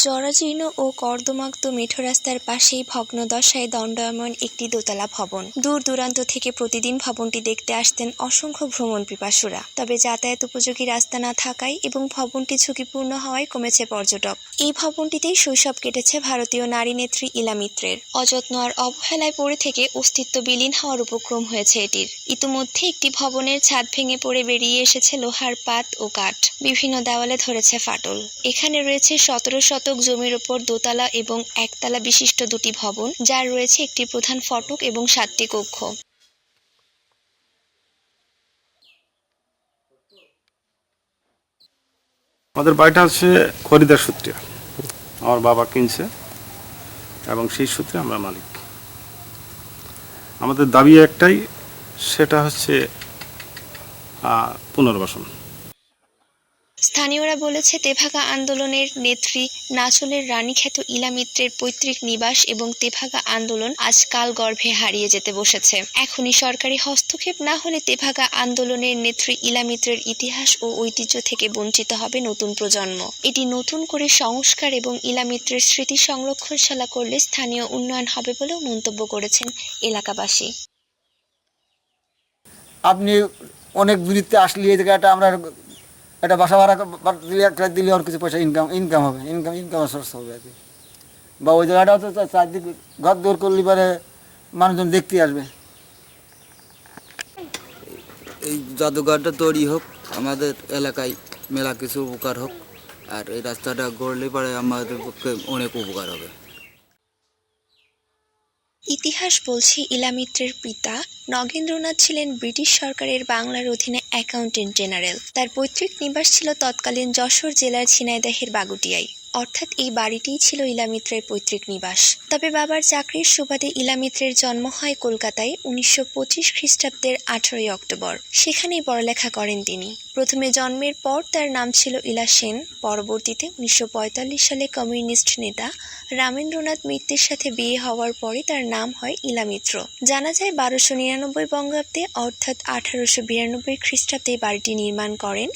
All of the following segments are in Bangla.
জরাজীর্ণ ও কর্দমাক্ত মেঠো রাস্তার পাশেই ভগ্নদশায় দণ্ডায়মান একটি দোতলা ভবন। দূর দূরান্ত থেকে প্রতিদিন ভবনটি দেখতে আসতেন অসংখ্য ভ্রমণ পিপাসুরা। তবে যাতায়াত উপযোগী রাস্তা না থাকায় এবং ভবনটি ঝুঁকিপূর্ণ হওয়ায় কমেছে পর্যটক। এই ভবনটিতেই শৈশব কেটেছে ভারতীয় নারী নেত্রী ইলা মিত্রের। অযত্ন আর অবহেলায় পড়ে থেকে অস্তিত্ব বিলীন হওয়ার উপক্রম হয়েছে এটির। ইতিমধ্যে একটি ভবনের ছাদ ভেঙে পড়ে বেরিয়ে এসেছে লোহার পাত ও কাঠ। বিভিন্ন দেওয়ালে ধরেছে ফাটল। এখানে রয়েছে 17 শতক জমির ওপর দোতলা এবং একতলা বিশিষ্ট দুটি ভবন, যার রয়েছে একটি প্রধান ফটক এবং 7টি কক্ষ। আমাদের বাড়িটা হচ্ছে খরিদার সূত্রে, আমার বাবা কিনছে এবং সেই সূত্রে আমরা মালিক। আমাদের দাবি একটাই, সেটা হচ্ছে পুনর্বাসন। স্থানীয়রা বলেছে, তেভাগা আন্দোলনের নেত্রী নাচলের রানীখ্যাত ইলা মিত্রের পৈতৃক নিবাস এবং তেভাগা আন্দোলন আজ কালগর্ভে হারিয়ে যেতে বসেছে। এখনই সরকারি হস্তক্ষেপ না হলে তেভাগা আন্দোলনের নেত্রী ইলা মিত্রের ইতিহাস ও ঐতিহ্য থেকে বঞ্চিত হবে নতুন প্রজন্ম। এটি নতুন করে সংস্কার এবং ইলা মিত্রের স্মৃতি সংরক্ষণশালা করলে স্থানীয় উন্নয়ন হবে বলেও মন্তব্য করেছেন এলাকাবাসী। আপনি অনেক দূরিতে আসলে এই জায়গাটা আমরা একটা বাসা ভাড়া দিলে আর কিছু পয়সা ইনকাম হবে, ইনকামের সোর্স হবে আর কি। বা ওই জায়গাটাও তো চারদিক ঘর দৌড় করলে পরে মানুষজন দেখতে আসবে। এই জাদুঘরটা তৈরি হোক, আমাদের এলাকায় মেলা কিছু উপকার হোক, আর এই রাস্তাটা গড়লে পরে আমাদের পক্ষে অনেক উপকার হবে। ইতিহাস বলছে, ইলা মিত্রের পিতা নগেন্দ্রনাথ ছিলেন ব্রিটিশ সরকারের বাংলার অধীনে অ্যাকাউন্টেন্ট জেনারেল। তার পৈতৃক নিবাস ছিল তৎকালীন যশোর জেলার ঝিনাইদহের বাগুটিয়ায়। অর্থাৎ এই বাড়িটিই ছিল ইলা মিত্রের পৈতৃক নিবাস। তবে বাবার চাকরির সুবাদে ইলা মিত্রের জন্ম হয় কলকাতায় 1925 খ্রিস্টাব্দের 18 অক্টোবর। সেখানেই পড়ালেখা করেন তিনি। প্রথমে জন্মের পর তার নাম ছিল ইলা সেন। পরবর্তীতে 1945 সালে কমিউনিস্ট নেতা রামেন্দ্রনাথ মিত্রের সাথে বিয়ে হওয়ার পরে তার নাম হয় ইলা মিত্র। জানা যায় 1299 বঙ্গাব্দে অর্থাৎ 1892 খ্রিস্টাব্দে বাড়িটি নির্মাণ করেন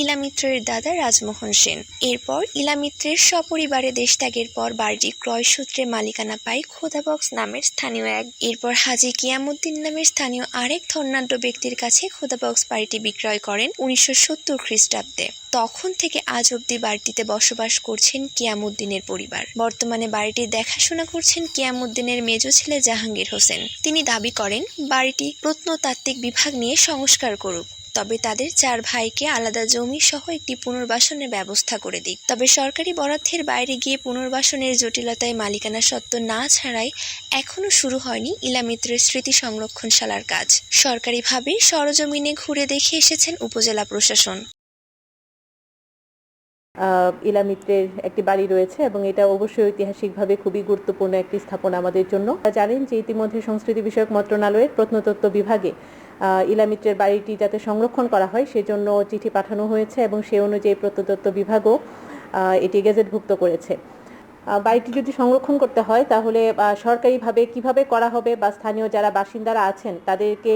ইলা মিত্রের দাদা রাজমোহন সেন। এরপর ইলা মিত্রের সপরিবারে দেশত্যাগের পর বাড়িটি ক্রয়সূত্রে মালিকানা পায় খোদাবক্স নামের স্থানীয় এক। এরপর হাজী কিয়ামুদ্দিন নামের স্থানীয় আরেক ধনাঢ্য ব্যক্তির কাছে খোদাবক্স বাড়িটি বিক্রয় করেন 1970 খ্রিস্টাব্দে। তখন থেকে আজ অব্দি বাড়িটিতে বসবাস করছেন কিয়ামুদ্দিনের পরিবার। বর্তমানে বাড়িটির দেখাশোনা করছেন কিয়ামুদ্দিনের মেজ ছেলে জাহাঙ্গীর হোসেন। তিনি দাবি করেন বাড়িটি প্রত্নতাত্ত্বিক বিভাগ নিয়ে সংস্কার করুক, তবে তাদের 4 ভাইকে আলাদা জমি সহ একটি পুনর্বাসনের ব্যবস্থা করে দিক। তবে সরকারি বরাদ্দের বাইরে গিয়ে পুনর্বাসনের জটিলতায় মালিকানা সত্ত্ব না ছাড়াই এখনো শুরু হয়নি ইলা মিত্রের স্মৃতি সংরক্ষণশালার কাজ। সরকারিভাবে সরজমিনে ঘুরে দেখে এসেছেন উপজেলা প্রশাসন। ইলা মিত্রের একটি বাড়ি রয়েছে এবং এটা অবশ্যই ঐতিহাসিকভাবে খুবই গুরুত্বপূর্ণ একটি স্থাপনা আমাদের জন্য। জানেন যে ইতিমধ্যে সংস্কৃতি বিষয়ক মন্ত্রণালয়ের প্রত্নতত্ত্ব বিভাগে ইলা মিত্রের বাড়িটি যাতে সংরক্ষণ করা হয় সেজন্য চিঠি পাঠানো হয়েছে এবং সে অনুযায়ী প্রত্নতত্ত্ব বিভাগও এটি গেজেটভুক্ত করেছে। বাড়িটি যদি সংরক্ষণ করতে হয় তাহলে সরকারিভাবে কিভাবে করা হবে বা স্থানীয় যারা বাসিন্দারা আছেন তাদেরকে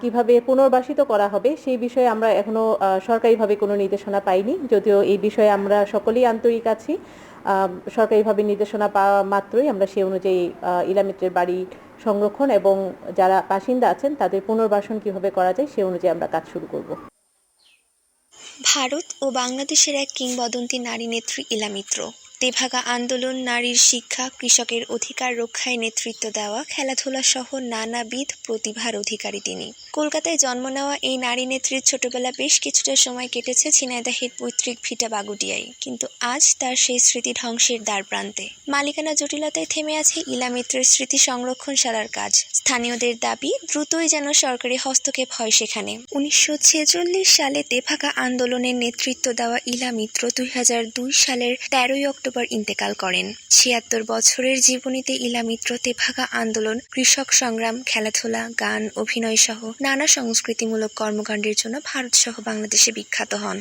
কিভাবে পুনর্বাসিত করা হবে সেই বিষয়ে আমরা এখনো সরকারিভাবে কোনো নির্দেশনা পাইনি। যদিও এই বিষয়ে আমরা সকলেই আন্তরিক আছি। সরকারিভাবে নির্দেশনা পাওয়া মাত্রই আমরা সেই অনুযায়ী ইলা মিত্রের বাড়ি সংরক্ষণ এবং যারা বাসিন্দা আছেন তাদের পুনর্বাসন কিভাবে করা যায় সে অনুযায়ী আমরা কাজ শুরু করব। ভারত ও বাংলাদেশের এক কিংবদন্তি নারী নেত্রী ইলা মিত্র। তেভাগা আন্দোলন, নারীর শিক্ষা, কৃষকের অধিকার রক্ষায় নেতৃত্ব দেওয়া, খেলাধুলা সহ নানাবিধ প্রতিভার অধিকারী তিনি। কলকাতায় জন্ম নেওয়া এই নারী নেত্রীর ছোটবেলা বেশ কিছুটা সময় কেটেছে ঝিনাইদহের পৈতৃক ভিটা বাগুটিয়ায়। কিন্তু আজ তার সেই স্মৃতি ধ্বংসের দ্বার প্রান্তে। মালিকানা জটিলতায় থেমে আছে ইলা মিত্রের স্মৃতি সংরক্ষণশালার কাজ। স্থানীয়দের দাবি দ্রুতই যেন সরকারি হস্তক্ষেপ হয় সেখানে। 1946 সালে তেভাগা আন্দোলনের নেতৃত্ব দেওয়া ইলা মিত্র 2002 সালের 13 অক্টোবর ইন্তেকাল করেন। 76 বছরের জীবনীতে ইলা মিত্র তেভাগা আন্দোলন, কৃষক সংগ্রাম, খেলাধুলা, গান, অভিনয় সহ নানা সংস্কৃতিমূলক কর্মকাণ্ডের জন্য ভারত সহ বাংলাদেশে বিখ্যাত হন।